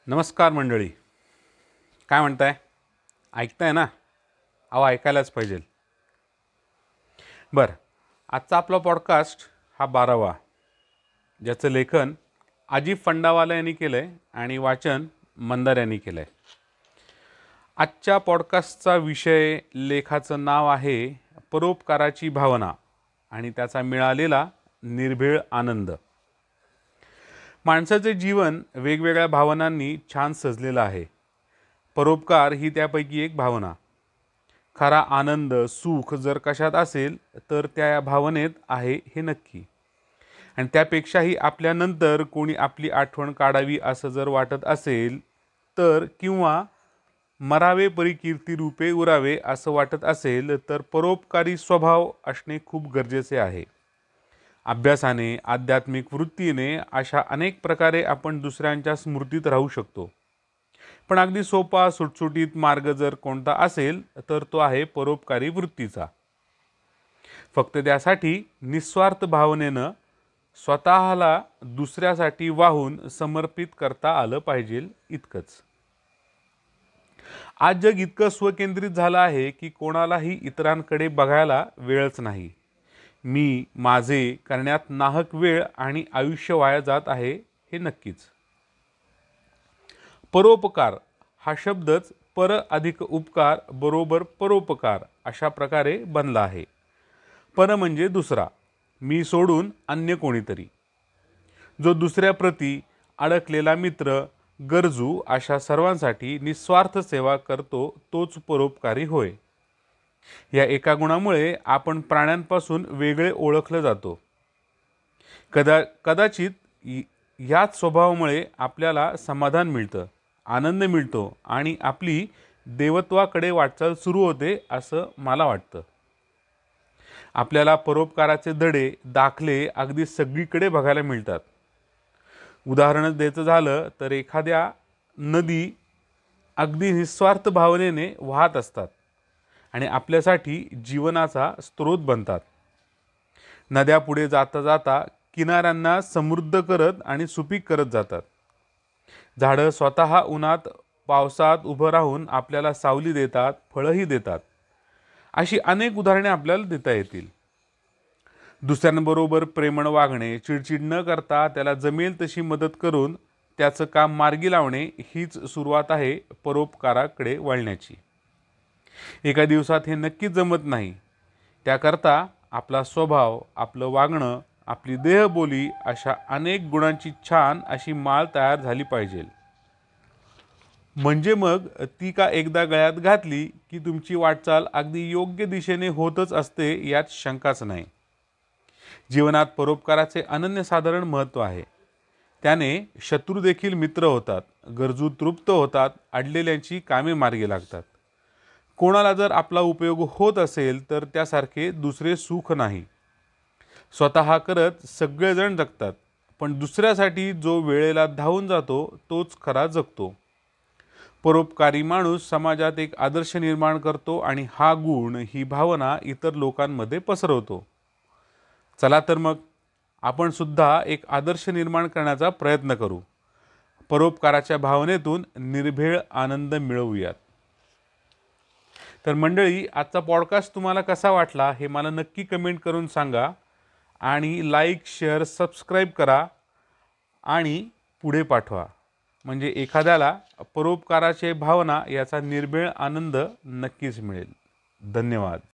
नमस्कार मंडळी, काय म्हणताय? ऐकताय ना? अहो, ऐकायलाच पाहिजे. बरं, आजचा आपला पॉडकास्ट हा 12वा, ज्याचं लेखन अजिब फंडावाला यांनी केलं आहे आणि वाचन मंदार यांनी केलं आहे. आजच्या पॉडकास्टचा विषय, लेखाचं नाव आहे परोपकाराची भावना आणि त्याचा मिळालेला निर्भेळ आनंद. माणसाचे जीवन वेगवेगळ्या भावनांनी छान सजलेलं आहे. परोपकार ही त्यापैकी एक भावना. खरा आनंद, सुख जर कशात असेल तर त्या या भावनेत आहे हे नक्की. आणि त्यापेक्षाही आपल्यानंतर कोणी आपली आठवण काढावी असं जर वाटत असेल तर, किंवा मरावे परी कीर्ती रूपे उरावे असं वाटत असेल तर परोपकारी स्वभाव असणे खूप गरजेचे आहे. अभ्यासाने, आध्यात्मिक वृत्तीने अशा अनेक प्रकारे आपण दुसऱ्यांच्या स्मृतीत राहू शकतो. पण अगदी सोपा, सुटसुटीत मार्ग जर कोणता असेल तर तो आहे परोपकारी वृत्तीचा. फक्त त्यासाठी निस्वार्थ भावनेनं स्वतःला दुसऱ्यासाठी वाहून समर्पित करता आलं पाहिजे, इतकंच. आज जग इतकं स्वकेंद्रित झालं आहे की कोणालाही इतरांकडे बघायला वेळच नाही. मी, माझे करण्यात नाहक वेळ आणि आयुष्य वाया जात आहे हे नक्कीच. परोपकार हा शब्दच पर अधिक उपकार बरोबर परोपकार अशा प्रकारे बनला आहे. पर म्हणजे दुसरा, मी सोडून अन्य कोणीतरी. जो दुसऱ्याप्रती अडकलेला मित्र, गरजू अशा सर्वांसाठी निस्वार्थ सेवा करतो तोच परोपकारी होय. या एका गुणामुळे आपण प्राण्यांपासून वेगळे ओळखलं जातो. कदाचित याच स्वभावामुळे आपल्याला समाधान मिळतं, आनंद मिळतो आणि आपली देवत्वाकडे वाटचाल सुरू होते असं मला वाटतं. आपल्याला परोपकाराचे धडे, दाखले अगदी सगळीकडे बघायला मिळतात. उदाहरणच द्यायचं झालं तर एखाद्या नदी अगदी निस्वार्थ भावनेने वाहत असतात आणि आपल्यासाठी जीवनाचा स्रोत बनतात. नद्या पुढे जाता जाता किनाऱ्यांना समृद्ध करत आणि सुपीक करत जातात. झाडं स्वतः उन्हात पावसात उभं राहून आपल्याला सावली देतात, फळंही देतात. अशी अनेक उदाहरणे आपल्याला देता येतील. दुसऱ्यांबरोबर प्रेमळ वागणे, चिडचिड न करता त्याला जमेल तशी मदत करून त्याचं काम मार्गी लावणे हीच सुरुवात आहे परोपकाराकडे वळण्याची. एका दिवसात हे नक्कीच जमत नाही. त्याकरता आपला स्वभाव, आपलं वागणं, आपली देहबोली अशा अनेक गुणांची छान अशी माळ तयार झाली पाहिजे. म्हणजे मग ती का एकदा गळ्यात घातली की तुमची वाटचाल अगदी योग्य दिशेने होतच असते यात शंकाच नाही. जीवनात परोपकाराचे अनन्यसाधारण महत्त्व आहे. त्याने शत्रू देखील मित्र होतात, गरजू तृप्त होतात, अडलेल्यांची कामे मार्गी लागतात. कोणाला जर आपला उपयोग होत असेल तर त्यासारखे दुसरे सुख नाही. स्वतः करत सगळेजण जगतात, पण दुसऱ्यासाठी जो वेळेला धावून जातो तोच खरा जगतो. परोपकारी माणूस समाजात एक आदर्श निर्माण करतो आणि हा गुण, ही भावना इतर लोकांमध्ये पसरवतो. चला तर मग आपण सुद्धा एक आदर्श निर्माण करण्याचा प्रयत्न करू. परोपकाराच्या भावनेतून निर्भेळ आनंद मिळवूयात. तर मंडळी, आजचा पॉडकास्ट तुम्हाला कसा वाटला हे मला नक्की कमेंट करून सांगा. आणि लाईक, शेअर, सबस्क्राईब करा आणि पुढे पाठवा. म्हणजे एखाद्याला परोपकाराची भावना याचा निर्भेळ आनंद नक्कीच मिळेल. धन्यवाद.